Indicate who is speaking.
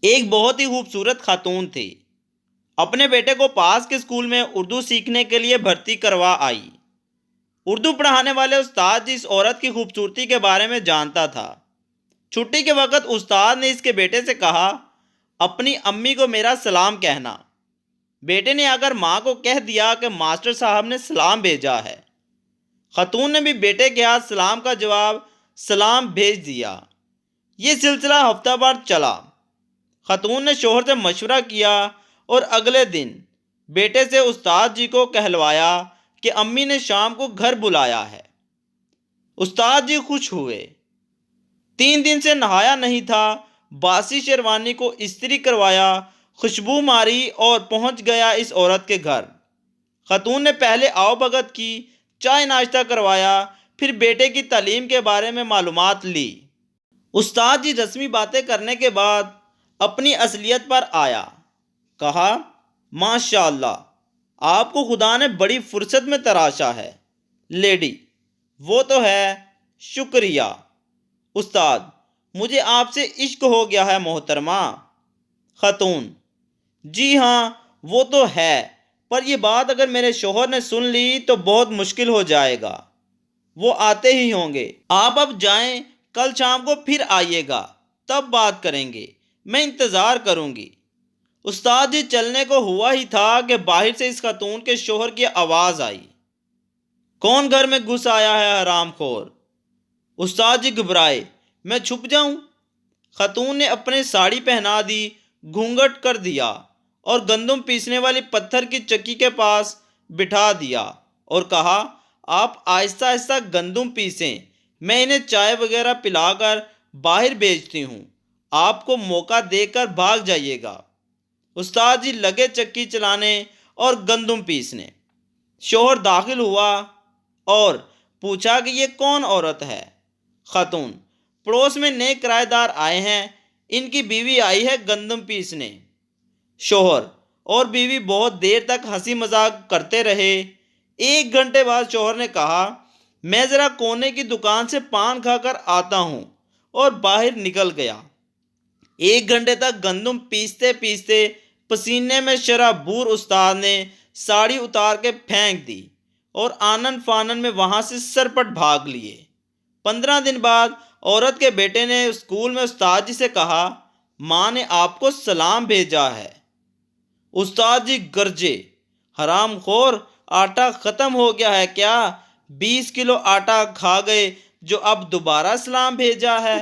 Speaker 1: ایک بہت ہی خوبصورت خاتون تھی۔ اپنے بیٹے کو پاس کے اسکول میں اردو سیکھنے کے لیے بھرتی کروا آئی۔ اردو پڑھانے والے استاد جس عورت کی خوبصورتی کے بارے میں جانتا تھا۔ چھٹی کے وقت استاد نے اس کے بیٹے سے کہا، اپنی امی کو میرا سلام کہنا۔ بیٹے نے آ کر ماں کو کہہ دیا کہ ماسٹر صاحب نے سلام بھیجا ہے۔ خاتون نے بھی بیٹے کے ہاتھ سلام کا جواب سلام بھیج دیا۔ یہ سلسلہ ہفتہ بھر چلا۔ خاتون نے شوہر سے مشورہ کیا اور اگلے دن بیٹے سے استاد جی کو کہلوایا کہ امی نے شام کو گھر بلایا ہے۔ استاد جی خوش ہوئے۔ 3 دن سے نہایا نہیں تھا، باسی شیروانی کو استری کروایا، خوشبو ماری اور پہنچ گیا اس عورت کے گھر۔ خاتون نے پہلے آؤ بھگت کی، چائے ناشتہ کروایا، پھر بیٹے کی تعلیم کے بارے میں معلومات لی۔ استاد جی رسمی باتیں کرنے کے بعد اپنی اصلیت پر آیا۔ کہا، ماشاءاللہ، آپ کو خدا نے بڑی فرصت میں تراشا ہے۔ لیڈی، وہ تو ہے، شکریہ۔ استاد، مجھے آپ سے عشق ہو گیا ہے محترمہ۔ خاتون، جی ہاں وہ تو ہے، پر یہ بات اگر میرے شوہر نے سن لی تو بہت مشکل ہو جائے گا۔ وہ آتے ہی ہوں گے۔ آپ اب جائیں، کل شام کو پھر آئیے گا، تب بات کریں گے، میں انتظار کروں گی۔ استاد جی چلنے کو ہوا ہی تھا کہ باہر سے اس خاتون کے شوہر کی آواز آئی، کون گھر میں گھس آیا ہے حرام خور؟ استاد جی گھبرائے، میں چھپ جاؤں؟ خاتون نے اپنے ساڑی پہنا دی، گھونگھٹ کر دیا اور گندم پیسنے والی پتھر کی چکی کے پاس بٹھا دیا اور کہا، آپ آہستہ آہستہ گندم پیسیں، میں انہیں چائے وغیرہ پلا کر باہر بھیجتی ہوں، آپ کو موقع دے کر بھاگ جائیے گا۔ استاد جی لگے چکی چلانے اور گندم پیسنے۔ شوہر داخل ہوا اور پوچھا کہ یہ کون عورت ہے؟ خاتون، پڑوس میں نئے کرایہ دار آئے ہیں، ان کی بیوی آئی ہے گندم پیسنے۔ شوہر اور بیوی بہت دیر تک ہنسی مذاق کرتے رہے۔ 1 گھنٹے بعد شوہر نے کہا، میں ذرا کونے کی دکان سے پان کھا کر آتا ہوں، اور باہر نکل گیا۔ 1 گھنٹے تک گندم پیستے پیستے پسینے میں شرابور استاد نے ساڑی اتار کے پھینک دی اور آنن فانن میں وہاں سے سرپٹ بھاگ لیے۔ 15 دن بعد عورت کے بیٹے نے اسکول میں استاد جی سے کہا، ماں نے آپ کو سلام بھیجا ہے۔ استاد جی گرجے، حرام خور، آٹا ختم ہو گیا ہے کیا؟ 20 کلو آٹا کھا گئے جو اب دوبارہ سلام بھیجا ہے؟